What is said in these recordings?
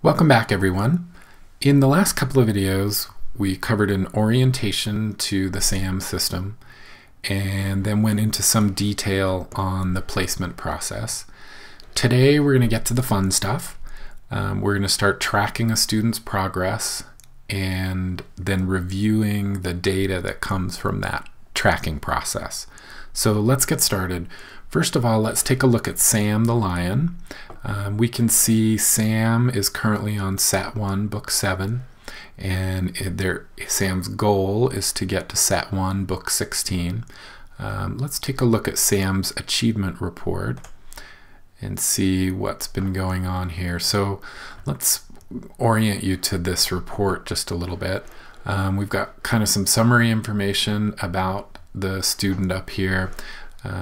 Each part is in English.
Welcome back, everyone. In the last couple of videos, we covered an orientation to the SAM system and then went into some detail on the placement process. Today, we're going to get to the fun stuff. We're going to start tracking a student's progress and then reviewing the data that comes from that tracking process. So let's get started. First of all, let's take a look at Sam the Lion. We can see Sam is currently on Set 1, Book 7, and Sam's goal is to get to Set 1, Book 16. Let's take a look at Sam's achievement report and see what's been going on here. So let's orient you to this report just a little bit. We've got kind of some summary information about the student up here.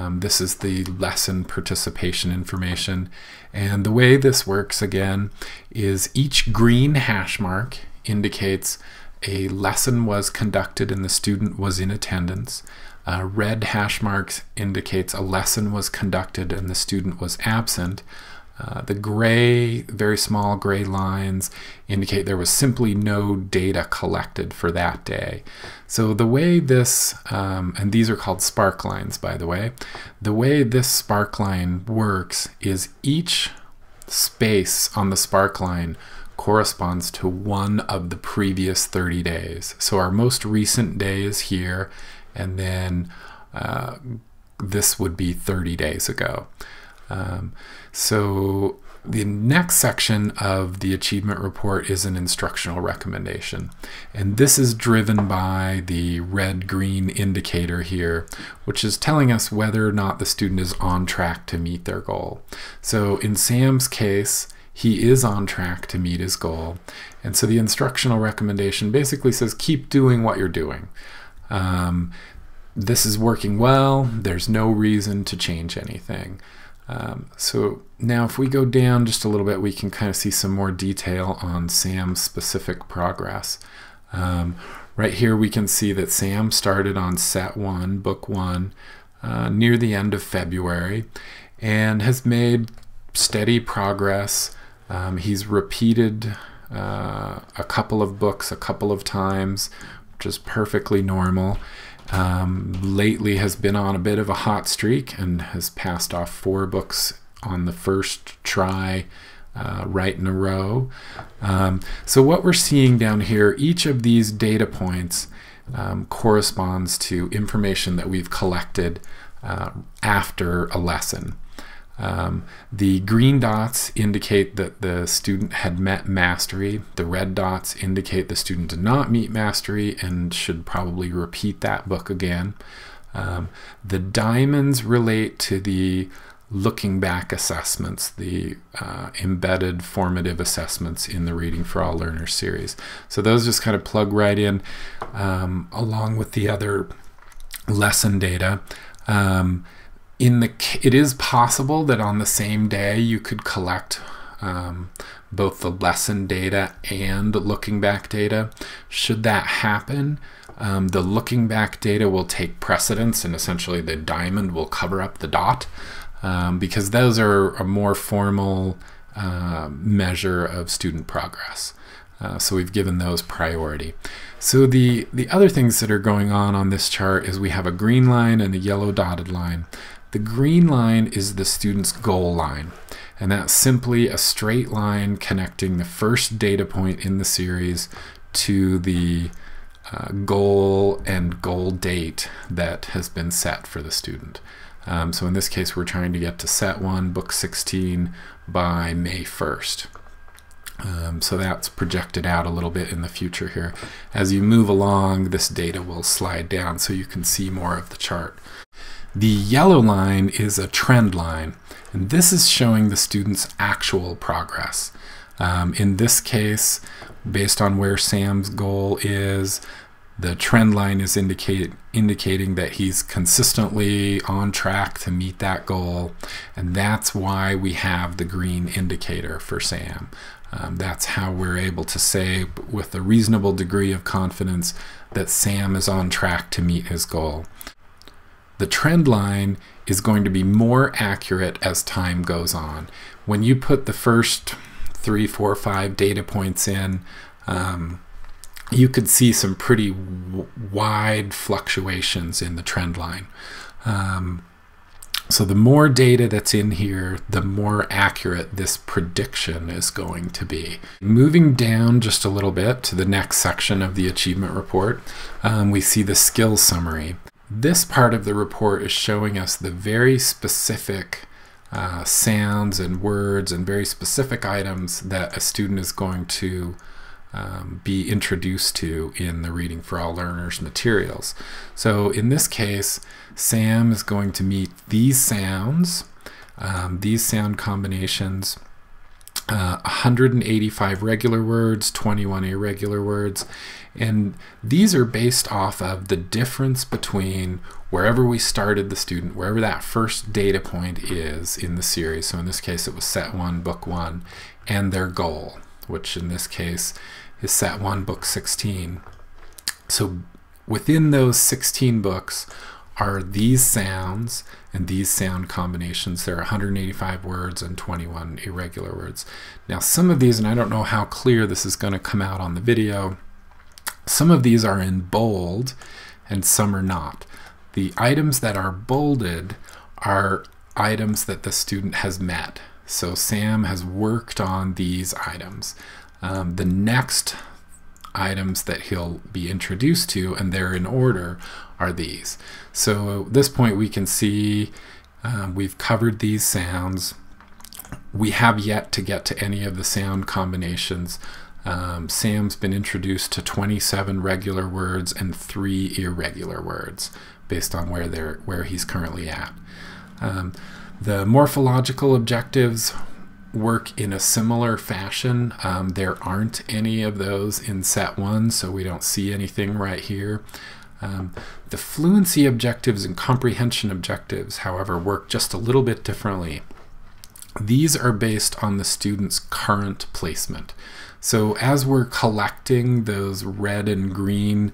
This is the lesson participation information, and the way this works again is each green hash mark indicates a lesson was conducted and the student was in attendance. Red hash marks indicates a lesson was conducted and the student was absent. The gray, very small gray lines indicate there was simply no data collected for that day. So the way this, and these are called spark lines, by the way, the way this spark line works is each space on the spark line corresponds to one of the previous 30 days. So our most recent day is here, and then this would be 30 days ago. So the next section of the achievement report is an instructional recommendation, and this is driven by the red-green indicator here, which is telling us whether or not the student is on track to meet their goal. So in Sam's case, he is on track to meet his goal, and so the instructional recommendation basically says keep doing what you're doing. This is working well, there's no reason to change anything. So now if we go down just a little bit, we can kind of see some more detail on Sam's specific progress. Right here we can see that Sam started on Set 1, Book 1, near the end of February, and has made steady progress. He's repeated a couple of books a couple of times, which is perfectly normal. Lately has been on a bit of a hot streak and has passed off 4 books on the first try right in a row. So what we're seeing down here, each of these data points corresponds to information that we've collected after a lesson. The green dots indicate that the student had met mastery. The red dots indicate the student did not meet mastery and should probably repeat that book again. The diamonds relate to the looking back assessments, the embedded formative assessments in the Reading for All Learners series. So those just kind of plug right in along with the other lesson data. It is possible that on the same day you could collect both the lesson data and looking back data. Should that happen, the looking back data will take precedence and essentially the diamond will cover up the dot because those are a more formal measure of student progress. So we've given those priority. So the other things that are going on this chart is we have a green line and a yellow dotted line. The green line is the student's goal line, and that's simply a straight line connecting the first data point in the series to the goal and goal date that has been set for the student. So in this case, we're trying to get to Set 1, Book 16 by May 1st. So that's projected out a little bit in the future here. As you move along, this data will slide down so you can see more of the chart. The yellow line is a trend line, and this is showing the student's actual progress. In this case, based on where Sam's goal is, the trend line is indicating that he's consistently on track to meet that goal, and that's why we have the green indicator for Sam. That's how we're able to say with a reasonable degree of confidence that Sam is on track to meet his goal. The trend line is going to be more accurate as time goes on. When you put the first 3, 4, 5 data points in, you could see some pretty wide fluctuations in the trend line. So the more data that's in here, the more accurate this prediction is going to be. Moving down just a little bit to the next section of the achievement report, we see the skills summary. This part of the report is showing us the very specific sounds and words and very specific items that a student is going to be introduced to in the Reading for All Learners materials. So in this case, Sam is going to meet these sounds, these sound combinations, 185 regular words, 21 irregular words, and these are based off of the difference between wherever we started the student, wherever that first data point is in the series. So in this case it was Set 1, Book 1, and their goal, which in this case is Set 1, Book 16. So within those 16 books are these sounds and these sound combinations. There are 185 words and 21 irregular words. Now some of these, and I don't know how clear this is going to come out on the video, some of these are in bold and some are not. The items that are bolded are items that the student has met. So Sam has worked on these items. The next items that he'll be introduced to, and they're in order, are these. So at this point we can see we've covered these sounds. We have yet to get to any of the sound combinations. Sam's been introduced to 27 regular words and 3 irregular words based on where he's currently at. The morphological objectives work in a similar fashion. There aren't any of those in Set 1, so we don't see anything right here. The fluency objectives and comprehension objectives, however, work just a little bit differently. These are based on the student's current placement. So as we're collecting those red and green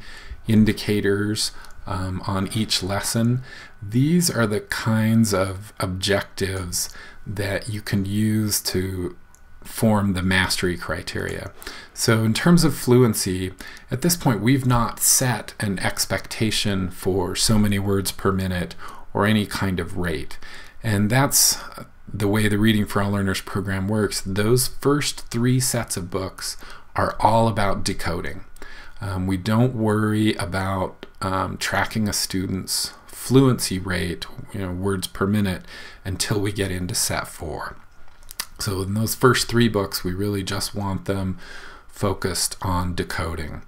indicators on each lesson, these are the kinds of objectives that you can use to form the mastery criteria. So in terms of fluency, at this point we've not set an expectation for so many words per minute or any kind of rate. And that's the way the Reading for All Learners program works. Those first 3 sets of books are all about decoding. We don't worry about tracking a student's fluency rate, words per minute, until we get into Set 4. So in those first 3 books, we really just want them focused on decoding.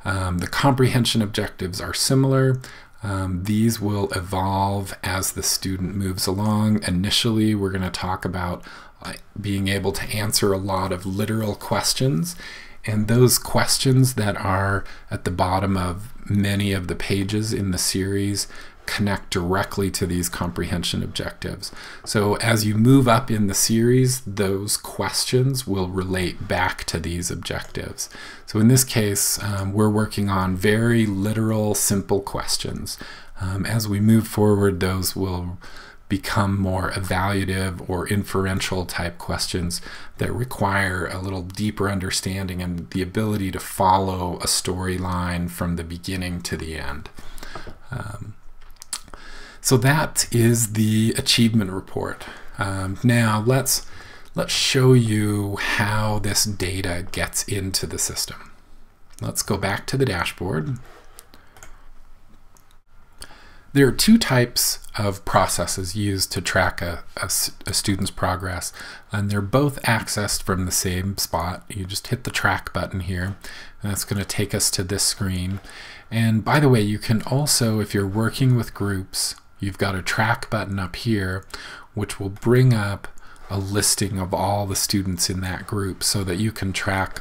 The comprehension objectives are similar. These will evolve as the student moves along. Initially, we're going to talk about being able to answer a lot of literal questions, and those questions that are at the bottom of many of the pages in the series connect directly to these comprehension objectives. So as you move up in the series, those questions will relate back to these objectives. So in this case, we're working on very literal, simple questions. As we move forward, those will become more evaluative or inferential type questions that require a little deeper understanding and the ability to follow a storyline from the beginning to the end. So that is the achievement report. Now let's show you how this data gets into the system. Let's go back to the dashboard. There are 2 types of processes used to track a student's progress, and they're both accessed from the same spot. You just hit the track button here, and that's going to take us to this screen. And by the way, you can also, if you're working with groups, you've got a track button up here, which will bring up a listing of all the students in that group so that you can track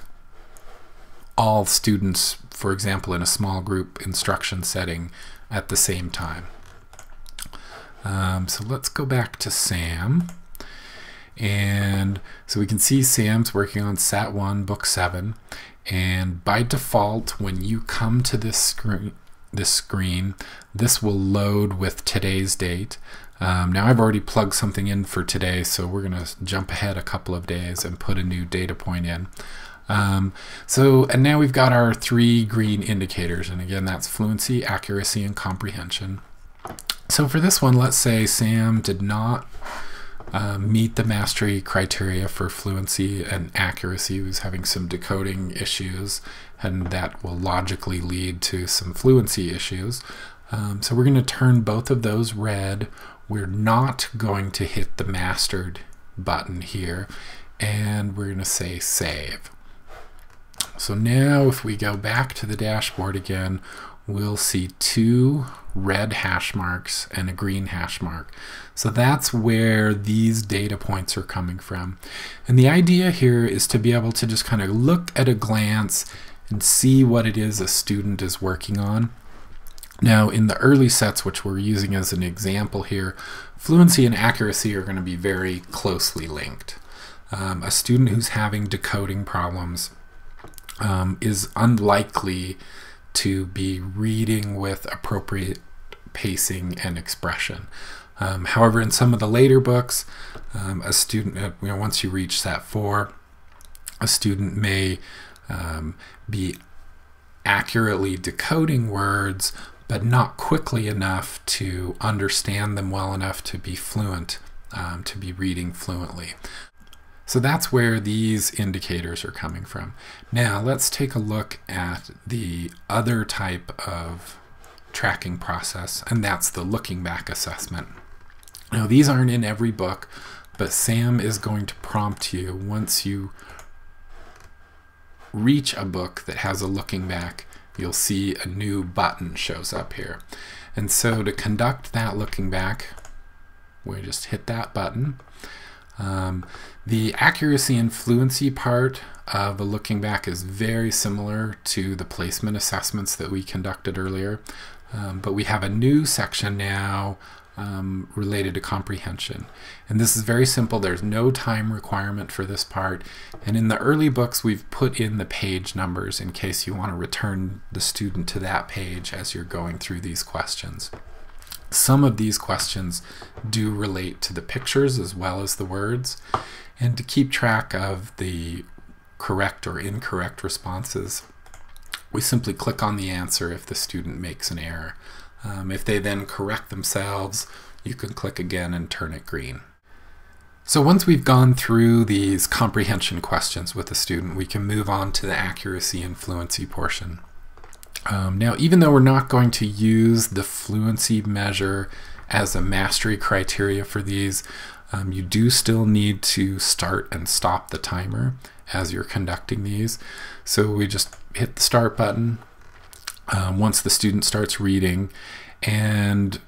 all students, for example, in a small group instruction setting at the same time. So let's go back to Sam. And so we can see Sam's working on Set 1, Book 7. And by default, when you come to this screen, this screen, this will load with today's date. Now I've already plugged something in for today, so we're going to jump ahead a couple of days and put a new data point in. And now we've got our 3 green indicators, and again that's fluency, accuracy, and comprehension. So for this one, let's say Sam did not meet the mastery criteria for fluency and accuracy. He was having some decoding issues, and that will logically lead to some fluency issues. So we're going to turn both of those red. We're not going to hit the mastered button here, and we're going to say save. So now if we go back to the dashboard again, we'll see 2 red hash marks and a green hash mark. So that's where these data points are coming from. And the idea here is to be able to just kind of look at a glance and see what it is a student is working on. Now in the early sets, which we're using as an example here, fluency and accuracy are going to be very closely linked. A student who's having decoding problems is unlikely to be reading with appropriate pacing and expression. However, in some of the later books, a student, once you reach set 4, a student may be accurately decoding words, but not quickly enough to understand them well enough to be fluent, to be reading fluently. So that's where these indicators are coming from. Now let's take a look at the other type of tracking process, and that's the looking back assessment. Now these aren't in every book, but Sam is going to prompt you once you reach a book that has a looking back. You'll see a new button shows up here. And so to conduct that looking back, we just hit that button. The accuracy and fluency part of a looking back is very similar to the placement assessments that we conducted earlier, but we have a new section now related to comprehension. And this is very simple. There's no time requirement for this part. And in the early books, we've put in the page numbers in case you want to return the student to that page as you're going through these questions. Some of these questions do relate to the pictures as well as the words. And to keep track of the correct or incorrect responses, we simply click on the answer if the student makes an error. If they then correct themselves, you can click again and turn it green. So once we've gone through these comprehension questions with the student, we can move on to the accuracy and fluency portion. Now, even though we're not going to use the fluency measure as a mastery criteria for these, you do still need to start and stop the timer as you're conducting these. So we just hit the start button once the student starts reading, and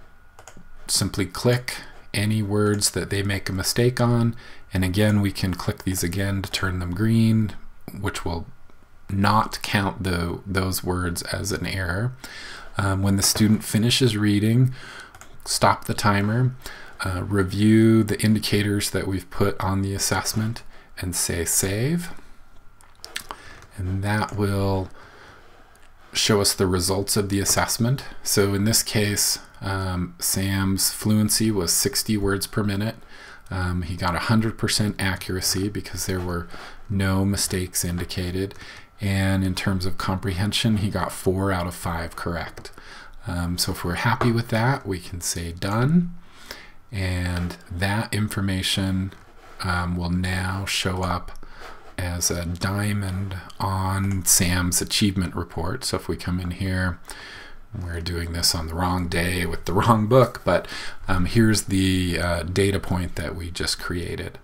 simply click any words that they make a mistake on. And again, we can click these again to turn them green, which will not count those words as an error. When the student finishes reading, stop the timer, review the indicators that we've put on the assessment, and say save. And that will show us the results of the assessment. So in this case, Sam's fluency was 60 words per minute. He got 100% accuracy because there were no mistakes indicated. And in terms of comprehension, he got 4 out of 5 correct. So if we're happy with that, we can say done. And that information will now show up as a diamond on Sam's achievement report. So if we come in here, we're doing this on the wrong day with the wrong book, but here's the data point that we just created.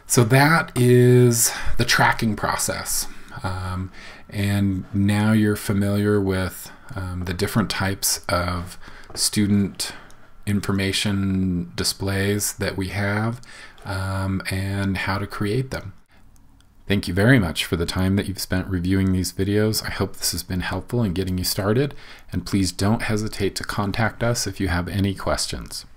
So that is the tracking process. And now you're familiar with the different types of student information displays that we have and how to create them. Thank you very much for the time that you've spent reviewing these videos. I hope this has been helpful in getting you started, and please don't hesitate to contact us if you have any questions.